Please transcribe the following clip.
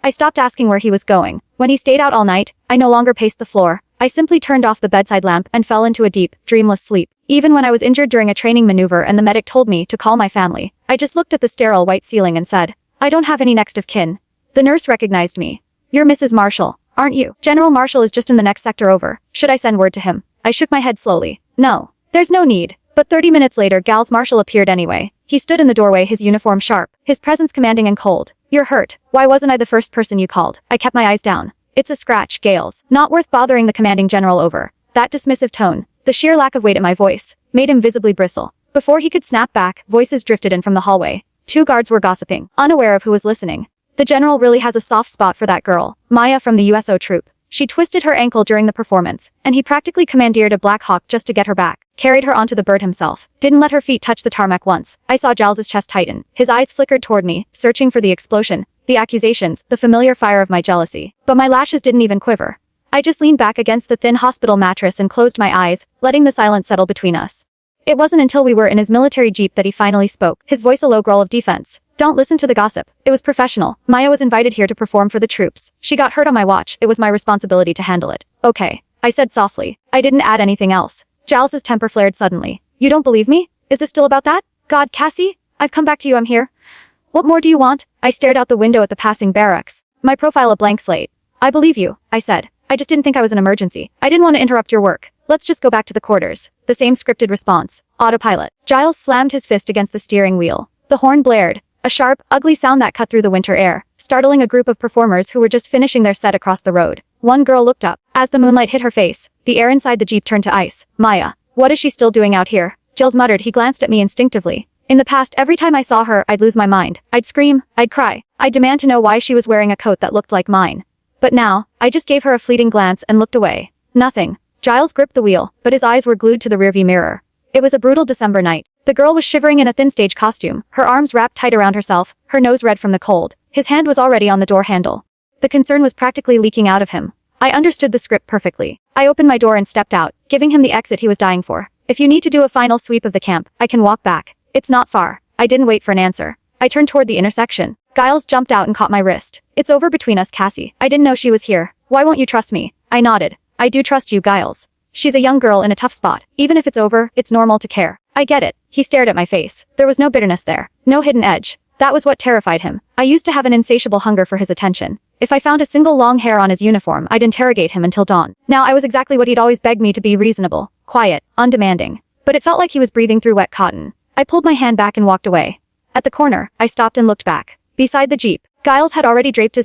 I stopped asking where he was going. When he stayed out all night, I no longer paced the floor. I simply turned off the bedside lamp and fell into a deep, dreamless sleep. Even when I was injured during a training maneuver and the medic told me to call my family, I just looked at the sterile white ceiling and said, I don't have any next of kin. The nurse recognized me. You're Mrs. Marshall, aren't you? General Marshall is just in the next sector over. Should I send word to him? I shook my head slowly. No. There's no need. But 30 minutes later, Gals Marshall appeared anyway. He stood in the doorway, his uniform sharp, his presence commanding and cold. You're hurt. Why wasn't I the first person you called? I kept my eyes down. It's a scratch, Gales. Not worth bothering the commanding general over. That dismissive tone, the sheer lack of weight in my voice, made him visibly bristle. Before he could snap back, voices drifted in from the hallway. 2 guards were gossiping, unaware of who was listening. The general really has a soft spot for that girl, Maya from the USO troop. She twisted her ankle during the performance, and he practically commandeered a Black Hawk just to get her back. Carried her onto the bird himself. Didn't let her feet touch the tarmac once. I saw Giles's chest tighten. His eyes flickered toward me, searching for the explosion, the accusations, the familiar fire of my jealousy. But my lashes didn't even quiver. I just leaned back against the thin hospital mattress and closed my eyes, letting the silence settle between us. It wasn't until we were in his military jeep that he finally spoke, his voice a low growl of defense. Don't listen to the gossip. It was professional. Maya was invited here to perform for the troops. She got hurt on my watch. It was my responsibility to handle it. Okay, I said softly. I didn't add anything else. Giles's temper flared suddenly. You don't believe me? Is this still about that? God, Cassie? I've come back to you, I'm here. What more do you want? I stared out the window at the passing barracks. My profile a blank slate. I believe you, I said. I just didn't think I was an emergency. I didn't want to interrupt your work. Let's just go back to the quarters. The same scripted response. Autopilot. Giles slammed his fist against the steering wheel. The horn blared. A sharp, ugly sound that cut through the winter air, startling a group of performers who were just finishing their set across the road. One girl looked up. As the moonlight hit her face, the air inside the jeep turned to ice. Maya. What is she still doing out here? Giles muttered. He glanced at me instinctively. In the past, every time I saw her, I'd lose my mind. I'd scream. I'd cry. I'd demand to know why she was wearing a coat that looked like mine. But now, I just gave her a fleeting glance and looked away. Nothing. Giles gripped the wheel, but his eyes were glued to the rearview mirror. It was a brutal December night. The girl was shivering in a thin stage costume, her arms wrapped tight around herself, her nose red from the cold. His hand was already on the door handle. The concern was practically leaking out of him. I understood the script perfectly. I opened my door and stepped out, giving him the exit he was dying for. If you need to do a final sweep of the camp, I can walk back. It's not far. I didn't wait for an answer. I turned toward the intersection. Giles jumped out and caught my wrist. It's over between us, Cassie. I didn't know she was here. Why won't you trust me? I nodded. I do trust you, Giles. She's a young girl in a tough spot. Even if it's over, it's normal to care. I get it. He stared at my face. There was no bitterness there. No hidden edge. That was what terrified him. I used to have an insatiable hunger for his attention. If I found a single long hair on his uniform, I'd interrogate him until dawn. Now I was exactly what he'd always begged me to be: reasonable, quiet, undemanding. But it felt like he was breathing through wet cotton. I pulled my hand back and walked away. At the corner, I stopped and looked back. Beside the jeep, Giles had already draped his